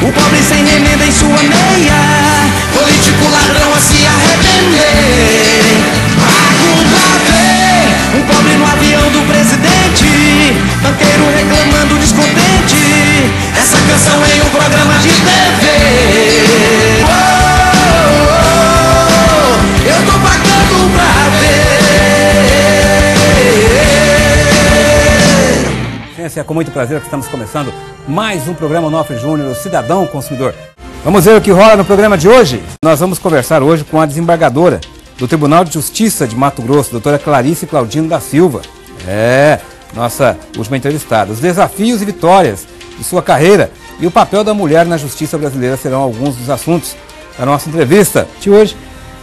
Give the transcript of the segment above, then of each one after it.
O pobre sem remenda em sua meia, político ladrão a se arrepender. Macumba vem, um pobre no avião do presidente, banqueiro reclamando descontente, essa canção em um programa de TV. Eu tô pagando pra ver. É com muito prazer que estamos começando mais um programa Onofre Júnior, o Cidadão Consumidor. Vamos ver o que rola no programa de hoje. Nós vamos conversar hoje com a desembargadora do Tribunal de Justiça de Mato Grosso, doutora Clarice Claudino da Silva. Nossa última entrevistada. Os desafios e vitórias de sua carreira e o papel da mulher na justiça brasileira serão alguns dos assuntos da nossa entrevista de hoje.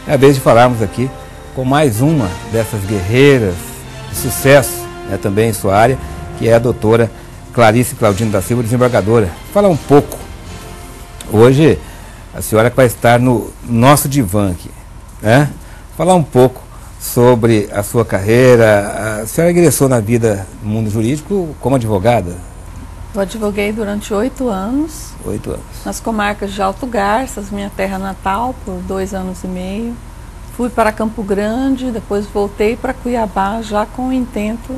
É a vez de falarmos aqui com mais uma dessas guerreiras de sucesso, também em sua área, que é a doutora Clarice Claudino da Silva, desembargadora. Fala um pouco, hoje a senhora que vai estar no nosso divã aqui, falar um pouco sobre a sua carreira. A senhora ingressou na vida no mundo jurídico como advogada? Eu advoguei durante 8 anos. 8 anos. Nas comarcas de Alto Garças, minha terra natal, por 2 anos e meio. Fui para Campo Grande, depois voltei para Cuiabá, já com o intento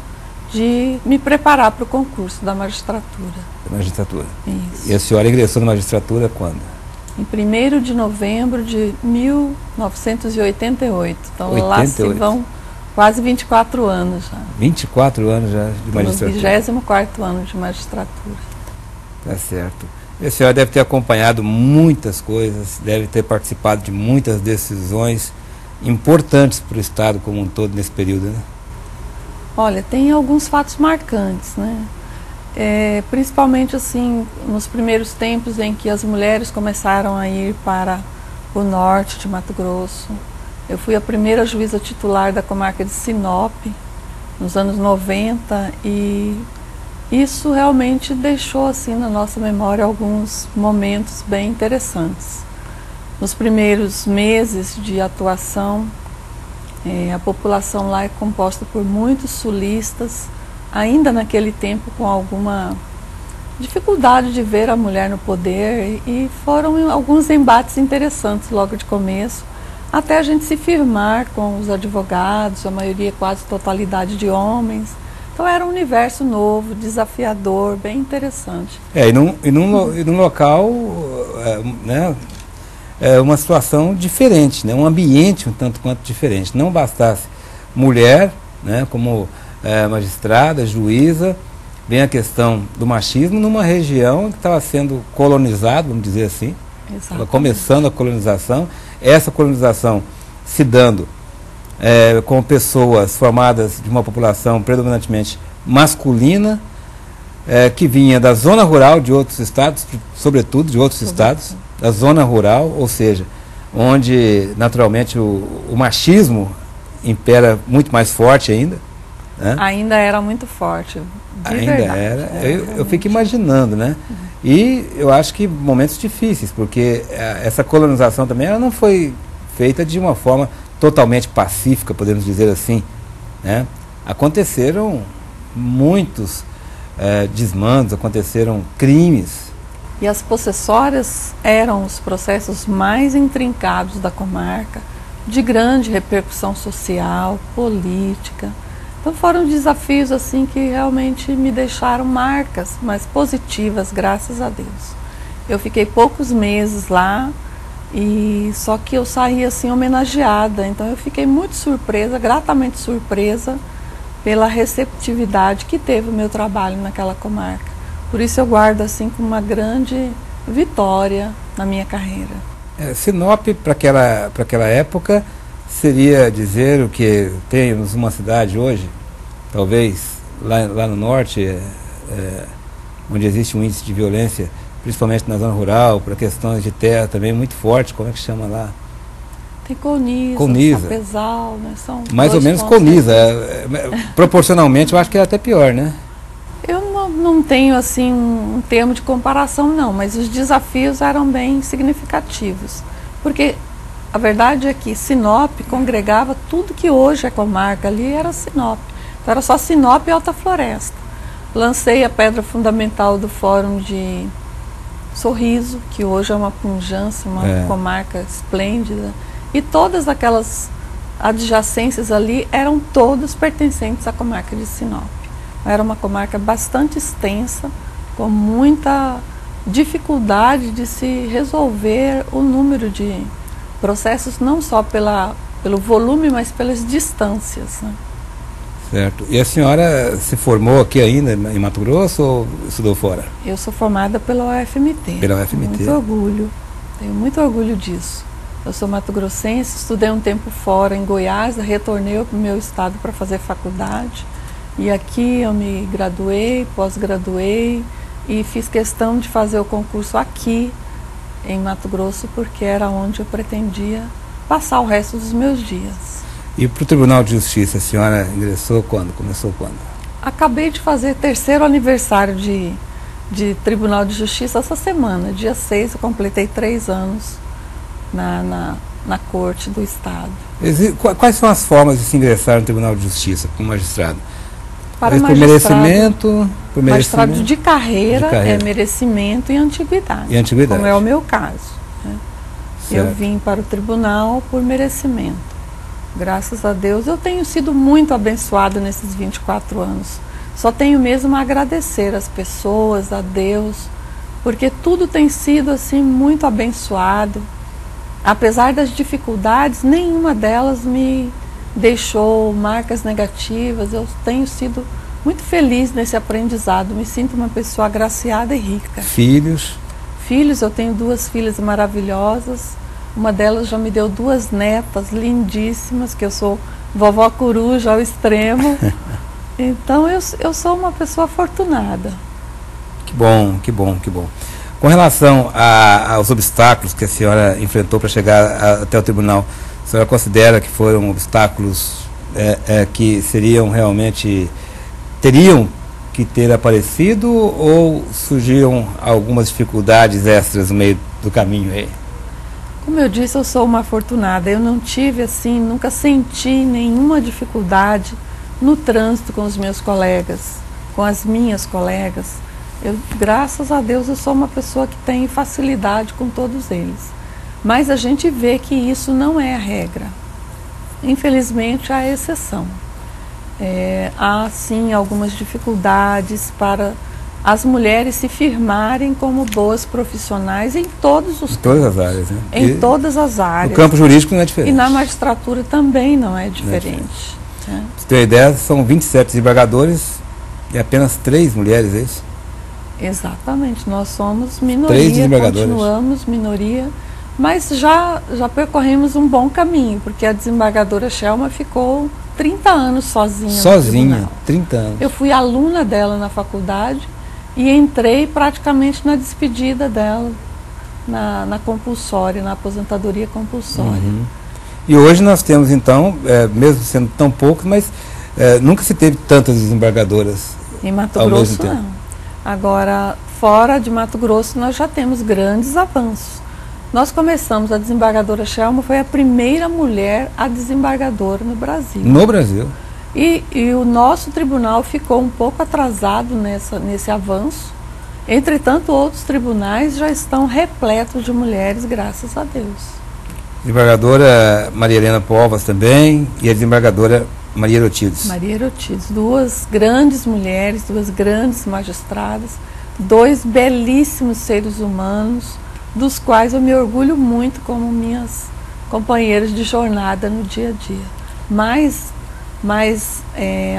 de me preparar para o concurso da magistratura. Da magistratura. Isso. E a senhora ingressou na magistratura quando? Em 1º de novembro de 1988. Então 88. Lá se vão quase 24 anos já. 24 anos já de magistratura. No 24º ano de magistratura. Tá certo. E a senhora deve ter acompanhado muitas coisas, deve ter participado de muitas decisões importantes para o Estado como um todo nesse período, né? Olha, tem alguns fatos marcantes, né? Principalmente assim, nos primeiros tempos em que as mulheres começaram a ir para o norte de Mato Grosso. Eu fui a primeira juíza titular da comarca de Sinop, nos anos 90, e isso realmente deixou assim na nossa memória alguns momentos bem interessantes. Nos primeiros meses de atuação, a população lá é composta por muitos sulistas, ainda naquele tempo com alguma dificuldade de ver a mulher no poder, e foram alguns embates interessantes logo de começo, até a gente se firmar com os advogados, a maioria, quase totalidade de homens. Então era um universo novo, desafiador, bem interessante. E num local, uma situação diferente, um ambiente um tanto quanto diferente. Não bastasse mulher, como magistrada, juíza, vem a questão do machismo numa região que estava sendo colonizada, vamos dizer assim. Estava começando a colonização, essa colonização se dando com pessoas formadas de uma população predominantemente masculina, que vinha da zona rural de outros estados, sobretudo de outros estados, da zona rural, ou seja, onde naturalmente o machismo impera muito mais forte ainda. Ainda era muito forte, ainda verdade. Eu fico imaginando, E eu acho que momentos difíceis, porque essa colonização também ela não foi feita de uma forma totalmente pacífica, podemos dizer assim, Aconteceram muitos desmandos, aconteceram crimes. E as possessórias eram os processos mais intrincados da comarca, de grande repercussão social, política. Então foram desafios assim que realmente me deixaram marcas, mas positivas, graças a Deus. Eu fiquei poucos meses lá, e só que eu saí assim homenageada, então eu fiquei muito surpresa, gratamente surpresa, pela receptividade que teve o meu trabalho naquela comarca. Por isso eu guardo assim como uma grande vitória na minha carreira. Sinop, para aquela época, seria dizer o que temos uma cidade hoje, talvez lá no norte, onde existe um índice de violência, principalmente na zona rural, para questões de terra também muito forte. Como é que chama lá? Tem Coniza, Sapezal, são mais ou menos Coniza. Proporcionalmente eu acho que é até pior, Eu não tenho assim um termo de comparação não, mas os desafios eram bem significativos, porque a verdade é que Sinop congregava tudo que hoje é comarca, ali era Sinop, então era só Sinop e Alta Floresta. Lancei a pedra fundamental do Fórum de Sorriso, que hoje é uma pujança, uma comarca esplêndida, e todas aquelas adjacências ali eram todas pertencentes à comarca de Sinop. Era uma comarca bastante extensa, com muita dificuldade de se resolver o número de processos, não só pelo volume, mas pelas distâncias, né? Certo. E a senhora se formou aqui ainda em Mato Grosso ou estudou fora? Eu sou formada pela UFMT. Pela UFMT. Muito orgulho, tenho muito orgulho disso. Eu sou mato-grossense, estudei um tempo fora em Goiás, retornei para o meu estado para fazer faculdade. E aqui eu me graduei, pós-graduei e fiz questão de fazer o concurso aqui em Mato Grosso, porque era onde eu pretendia passar o resto dos meus dias. E para o Tribunal de Justiça, a senhora ingressou quando? Começou quando? Acabei de fazer 3º aniversário de Tribunal de Justiça essa semana. Dia 6 eu completei 3 anos na Corte do Estado. Quais são as formas de se ingressar no Tribunal de Justiça como magistrado? Para por magistrado de carreira é merecimento e antiguidade. Como é o meu caso, né? Eu vim para o tribunal por merecimento. Graças a Deus, eu tenho sido muito abençoada nesses 24 anos. Só tenho mesmo a agradecer às pessoas, a Deus, porque tudo tem sido assim muito abençoado. Apesar das dificuldades, nenhuma delas me deixou marcas negativas. Eu tenho sido muito feliz nesse aprendizado. Me sinto uma pessoa agraciada e rica. Filhos? Filhos, eu tenho 2 filhas maravilhosas. Uma delas já me deu 2 netas lindíssimas, que eu sou vovó coruja ao extremo. Então eu sou uma pessoa afortunada. Que bom, que bom, que bom. Com relação aos obstáculos que a senhora enfrentou para chegar até o tribunal, a senhora considera que foram obstáculos que seriam realmente, teriam que ter aparecido, ou surgiram algumas dificuldades extras no meio do caminho aí? Como eu disse, eu sou uma afortunada. Eu não tive assim, nunca senti nenhuma dificuldade no trânsito com os meus colegas, com as minhas colegas. Graças a Deus, eu sou uma pessoa que tem facilidade com todos eles. Mas a gente vê que isso não é a regra. Infelizmente, há exceção. Há, sim, algumas dificuldades para as mulheres se firmarem como boas profissionais em todos os campos. Todas as áreas, né? Em todas as áreas. No campo jurídico não é diferente. E na magistratura também não é diferente. Pra você ter uma ideia, são 27 desembargadores e apenas 3 mulheres, é isso? Exatamente, nós somos minoria, continuamos minoria, mas já percorremos um bom caminho, porque a desembargadora Shelma ficou 30 anos sozinha no tribunal. 30 anos. Eu fui aluna dela na faculdade e entrei praticamente na despedida dela, na compulsória, na aposentadoria compulsória. Uhum. E hoje nós temos então, mesmo sendo tão poucos, mas nunca se teve tantas desembargadoras em Mato Grosso, não. Agora, fora de Mato Grosso, nós já temos grandes avanços. Nós começamos, a desembargadora Shelma foi a primeira mulher a desembargadora no Brasil. No Brasil. E o nosso tribunal ficou um pouco atrasado nesse avanço. Entretanto, outros tribunais já estão repletos de mulheres, graças a Deus. Desembargadora Maria Helena Povas também, e a desembargadora Maria Erotides. Maria Erotides, 2 grandes mulheres, 2 grandes magistradas, 2 belíssimos seres humanos, dos quais eu me orgulho muito como minhas companheiras de jornada no dia a dia. Mas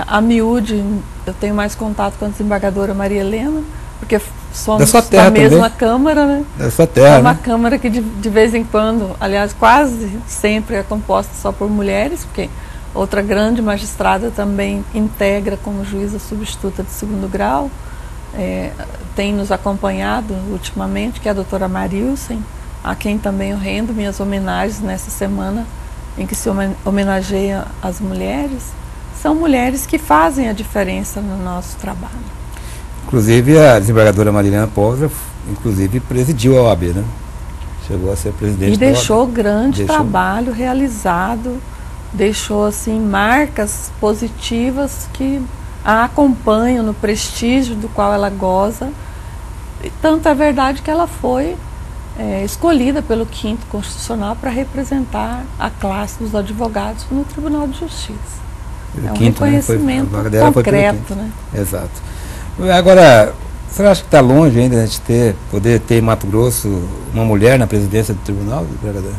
a miúde, eu tenho mais contato com a desembargadora Maria Helena, porque somos da mesma Câmara, né? Da sua terra, é uma Câmara que de vez em quando, aliás, quase sempre é composta só por mulheres, porque outra grande magistrada também integra como juíza substituta de 2º grau, tem nos acompanhado ultimamente, que é a doutora Marilsen, a quem também eu rendo minhas homenagens nessa semana em que se homenageia as mulheres. São mulheres que fazem a diferença no nosso trabalho. Inclusive a desembargadora Marilena Povas, inclusive presidiu a OAB, né? Chegou a ser presidente e da OAB. Deixou grande trabalho realizado, deixou assim marcas positivas que a acompanham no prestígio do qual ela goza, E tanto é verdade que ela foi escolhida pelo 5º Constitucional para representar a classe dos advogados no Tribunal de Justiça. É um reconhecimento concreto, né? Exato. Agora, você acha que está longe ainda de poder ter em Mato Grosso uma mulher na presidência do tribunal, desembargador?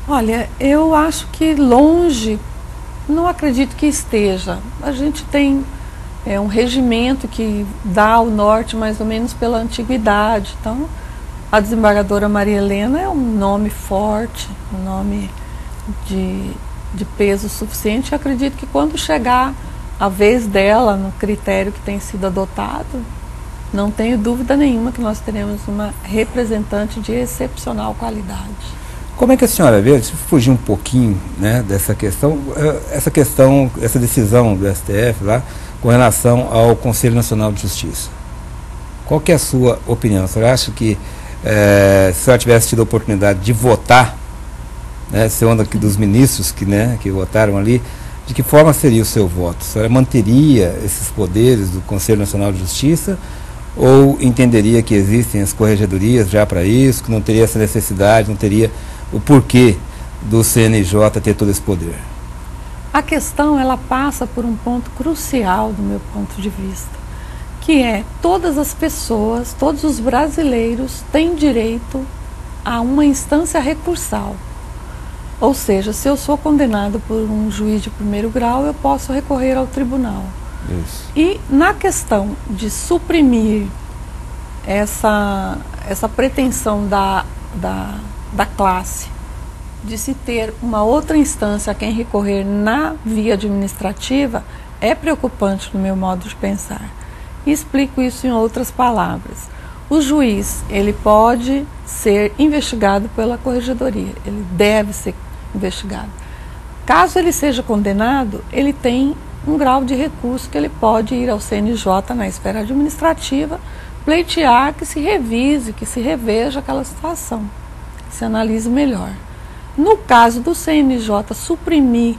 Olha, eu acho que longe, não acredito que esteja. A gente tem um regimento que dá ao norte mais ou menos pela antiguidade. Então, a desembargadora Maria Helena é um nome forte, um nome de peso suficiente. Eu acredito que quando chegar a vez dela, no critério que tem sido adotado, não tenho dúvida nenhuma que nós teremos uma representante de excepcional qualidade. Como é que a senhora vê, se fugir um pouquinho, né, dessa questão, essa decisão do STF lá, com relação ao Conselho Nacional de Justiça? Qual que é a sua opinião? A senhora acha que, se a senhora tivesse tido a oportunidade de votar, né, ser um dos ministros que votaram ali, de que forma seria o seu voto? A senhora manteria esses poderes do Conselho Nacional de Justiça ou entenderia que existem as corregedorias já para isso, que não teria essa necessidade, não teria o porquê do CNJ ter todo esse poder? A questão, ela passa por um ponto crucial do meu ponto de vista, que é todas as pessoas, todos os brasileiros têm direito a uma instância recursal. Ou seja, se eu sou condenado por um juiz de 1º grau, eu posso recorrer ao tribunal. Isso. E na questão de suprimir essa pretensão da classe de se ter uma outra instância a quem recorrer na via administrativa, é preocupante no meu modo de pensar. E explico isso em outras palavras. O juiz, ele pode ser investigado pela corregedoria, ele deve ser investigado. Caso ele seja condenado, ele tem um grau de recurso que ele pode ir ao CNJ na esfera administrativa, pleitear que se revise, que se reveja aquela situação, que se analise melhor. No caso do CNJ suprimir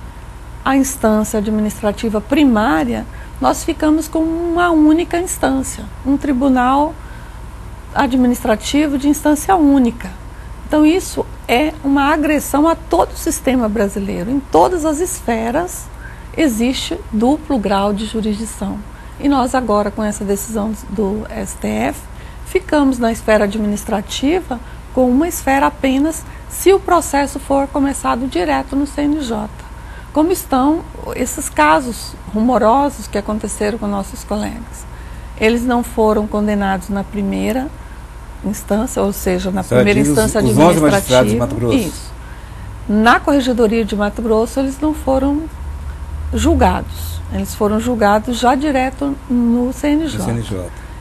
a instância administrativa primária, nós ficamos com uma única instância, um tribunal administrativo de instância única. Então isso é uma agressão a todo o sistema brasileiro. Em todas as esferas existe duplo grau de jurisdição. E nós agora, com essa decisão do STF, ficamos na esfera administrativa com uma esfera apenas se o processo for começado direto no CNJ. Como estão esses casos rumorosos que aconteceram com nossos colegas. Eles não foram condenados na primeira instância, ou seja, na primeira instância administrativa. Os 11 magistrados de Mato Grosso. Isso. Na Corregedoria de Mato Grosso, eles não foram julgados. Eles foram julgados já direto no CNJ.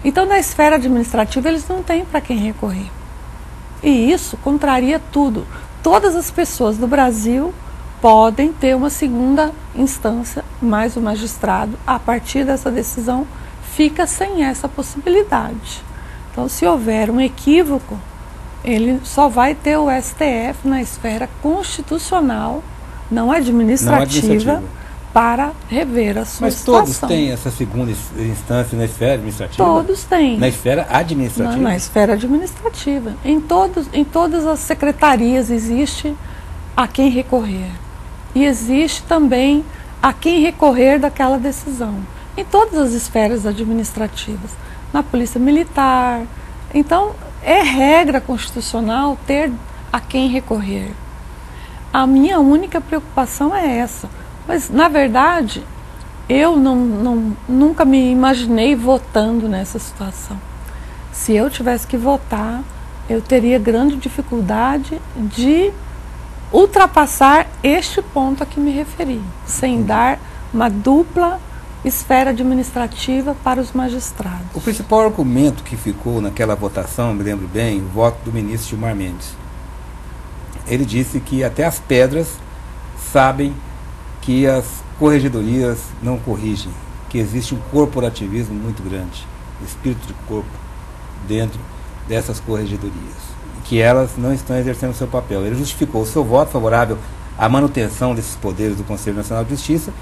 Então, na esfera administrativa, eles não têm para quem recorrer. E isso contraria tudo. Todas as pessoas do Brasil podem ter uma segunda instância, mas o magistrado, a partir dessa decisão, fica sem essa possibilidade. Então, se houver um equívoco, ele só vai ter o STF na esfera constitucional, não administrativa, para rever a sua situação. Mas todos têm essa segunda instância na esfera administrativa? Todos têm. Na esfera administrativa? Na esfera administrativa. Em todas as secretarias existe a quem recorrer. E existe também a quem recorrer daquela decisão. Em todas as esferas administrativas. Na Polícia Militar. Então, é regra constitucional ter a quem recorrer. A minha única preocupação é essa. Mas, na verdade, eu nunca me imaginei votando nessa situação. Se eu tivesse que votar, eu teria grande dificuldade de ultrapassar este ponto a que me referi, sem dar uma dupla esfera administrativa para os magistrados. O principal argumento que ficou naquela votação, me lembro bem, o voto do ministro Gilmar Mendes. Ele disse que até as pedras sabem que as corregedorias não corrigem, que existe um corporativismo muito grande, espírito de corpo dentro dessas corregedorias, que elas não estão exercendo o seu papel. Ele justificou o seu voto favorável à manutenção desses poderes do Conselho Nacional de Justiça,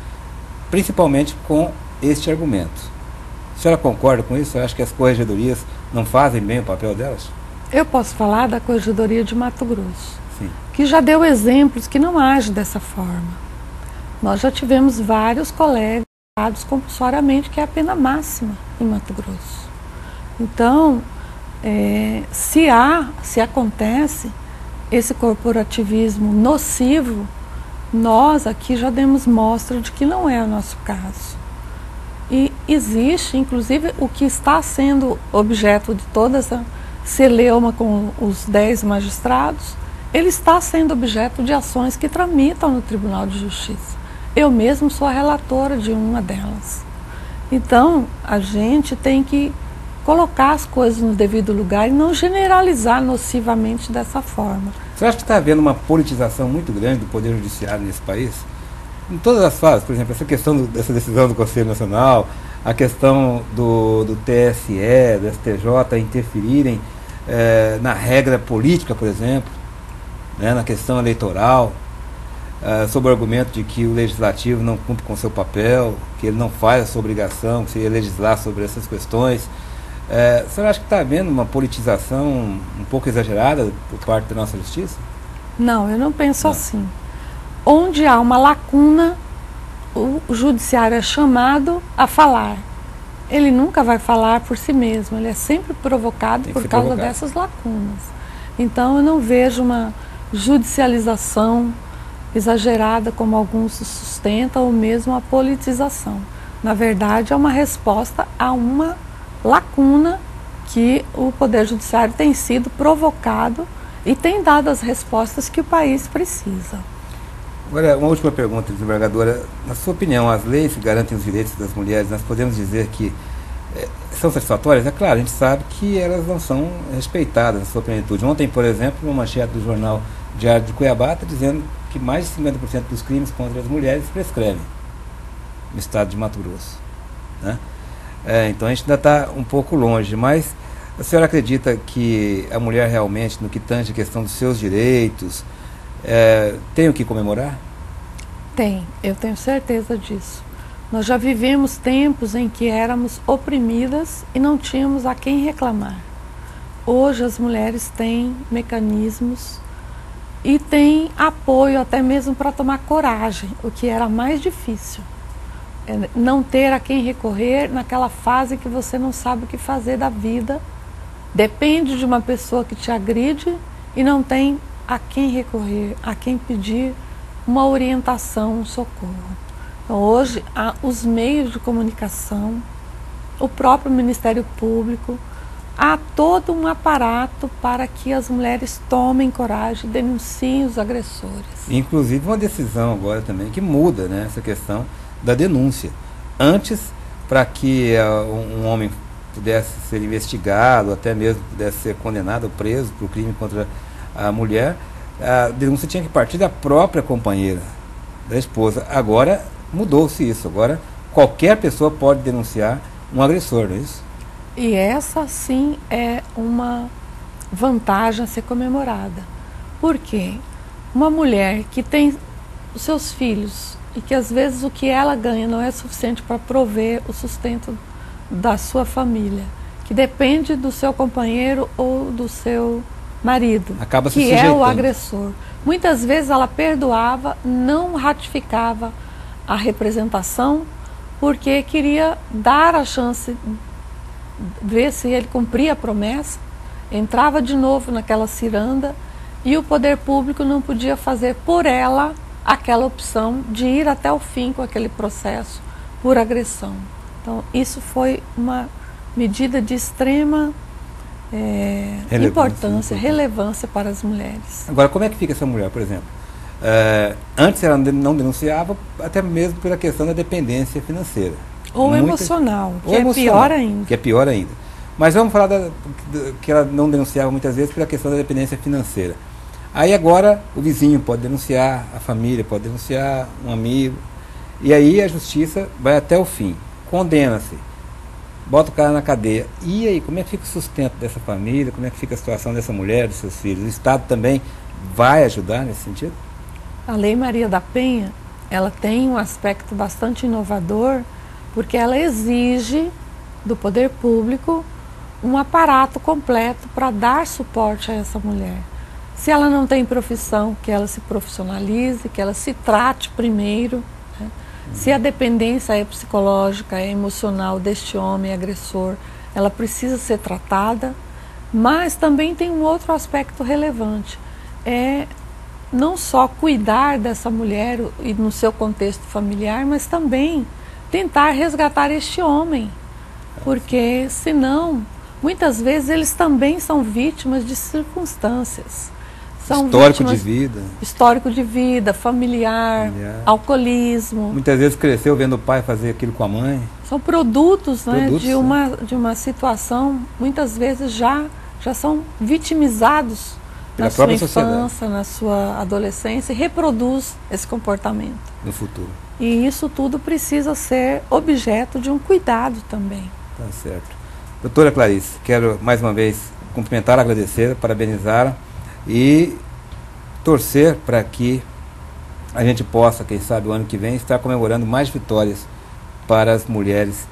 principalmente com este argumento. senhora concorda com isso? Eu acho que as corregedorias não fazem bem o papel delas? Eu posso falar da Corregedoria de Mato Grosso, Sim. que já deu exemplos que não age dessa forma. Nós já tivemos vários colegas compulsoriamente, que é a pena máxima em Mato Grosso. Então, se acontece esse corporativismo nocivo, nós aqui já demos mostra de que não é o nosso caso. E existe, inclusive, o que está sendo objeto de toda essa celeuma com os 10 magistrados, ele está sendo objeto de ações que tramitam no Tribunal de Justiça. Eu mesmo sou a relatora de uma delas. Então, a gente tem que colocar as coisas no devido lugar e não generalizar nocivamente dessa forma. Você acha que está havendo uma politização muito grande do Poder Judiciário nesse país? Em todas as fases, por exemplo, essa questão dessa decisão do Conselho Nacional, a questão do TSE, do STJ interferirem na regra política, por exemplo, né, na questão eleitoral, sob o argumento de que o Legislativo não cumpre com seu papel, que ele não faz a sua obrigação, que seria legislar sobre essas questões. Você acha que está havendo uma politização um pouco exagerada por parte da nossa justiça? Não, eu não penso assim. Onde há uma lacuna, o judiciário é chamado a falar. Ele nunca vai falar por si mesmo, ele é sempre provocado por causa dessas lacunas. Então eu não vejo uma judicialização exagerada como alguns sustentam, ou mesmo a politização. Na verdade, é uma resposta a uma lacuna que o Poder Judiciário tem sido provocado e tem dado as respostas que o país precisa. Agora, uma última pergunta, desembargadora. Na sua opinião, as leis que garantem os direitos das mulheres, nós podemos dizer que são satisfatórias? É claro, a gente sabe que elas não são respeitadas na sua plenitude. Ontem, por exemplo, uma manchete do jornal Diário de Cuiabá está dizendo que mais de 50% dos crimes contra as mulheres prescrevem no estado de Mato Grosso, né? Então a gente ainda está um pouco longe, mas a senhora acredita que a mulher realmente, no que tange a questão dos seus direitos, tem o que comemorar? Tem, eu tenho certeza disso. Nós já vivemos tempos em que éramos oprimidas e não tínhamos a quem reclamar. Hoje as mulheres têm mecanismos e têm apoio até mesmo para tomar coragem, o que era mais difícil. Não ter a quem recorrer naquela fase que você não sabe o que fazer da vida. Depende de uma pessoa que te agride e não tem a quem recorrer, a quem pedir uma orientação, um socorro. Então, hoje, os meios de comunicação, o próprio Ministério Público, há todo um aparato para que as mulheres tomem coragem, denunciem os agressores. Inclusive uma decisão agora também que muda, né, essa questão da denúncia. Antes, para que um homem pudesse ser investigado, até mesmo pudesse ser condenado ou preso por crime contra a mulher, a denúncia tinha que partir da própria companheira, da esposa. Agora mudou-se isso. Agora qualquer pessoa pode denunciar um agressor, não é isso? E essa sim é uma vantagem a ser comemorada. Por quê? Uma mulher que tem os seus filhos e que às vezes o que ela ganha não é suficiente para prover o sustento da sua família, que depende do seu companheiro ou do seu marido, acaba se que sujeitando. É o agressor. Muitas vezes ela perdoava, não ratificava a representação, porque queria dar a chance, ver se ele cumpria a promessa, entrava de novo naquela ciranda e o poder público não podia fazer por ela aquela opção de ir até o fim com aquele processo por agressão. Então, isso foi uma medida de extrema importância, relevância para as mulheres. Agora, como é que fica essa mulher, por exemplo? Antes ela não denunciava, até mesmo pela questão da dependência financeira. Ou emocional, que é pior ainda. Que é pior ainda. Mas vamos falar que ela não denunciava muitas vezes pela questão da dependência financeira. Aí agora o vizinho pode denunciar, a família pode denunciar, um amigo. E aí a justiça vai até o fim, condena-se, bota o cara na cadeia. E aí, como é que fica o sustento dessa família? Como é que fica a situação dessa mulher, dos seus filhos? O Estado também vai ajudar nesse sentido? A Lei Maria da Penha, ela tem um aspecto bastante inovador, porque ela exige do poder público um aparato completo para dar suporte a essa mulher. Se ela não tem profissão, que ela se profissionalize, que ela se trate primeiro, né? Se a dependência é psicológica, é emocional deste homem agressor, ela precisa ser tratada, mas também tem um outro aspecto relevante, é não só cuidar dessa mulher e no seu contexto familiar, mas também tentar resgatar este homem, porque senão, muitas vezes eles também são vítimas de circunstâncias. São Histórico de vida. Histórico de vida, familiar, alcoolismo. Muitas vezes cresceu vendo o pai fazer aquilo com a mãe. São produtos, né, de uma situação, muitas vezes já são vitimizados na sua infância, na sua adolescência, e reproduz esse comportamento no futuro. E isso tudo precisa ser objeto de um cuidado também. Tá certo. Doutora Clarice, quero mais uma vez cumprimentar, agradecer, parabenizar e torcer para que a gente possa, quem sabe, o ano que vem, estar comemorando mais vitórias para as mulheres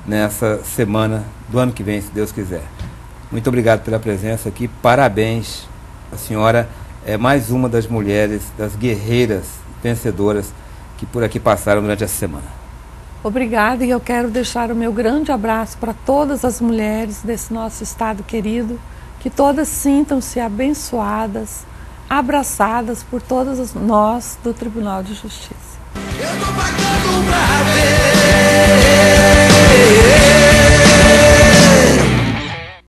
nessa semana do ano que vem, se Deus quiser. Muito obrigado pela presença aqui, parabéns. A senhora é mais uma das mulheres, das guerreiras vencedoras que por aqui passaram durante essa semana. Obrigada, e eu quero deixar o meu grande abraço para todas as mulheres desse nosso estado querido, que todas sintam-se abençoadas, abraçadas por todas nós do Tribunal de Justiça. Eu tô pagando pra ver.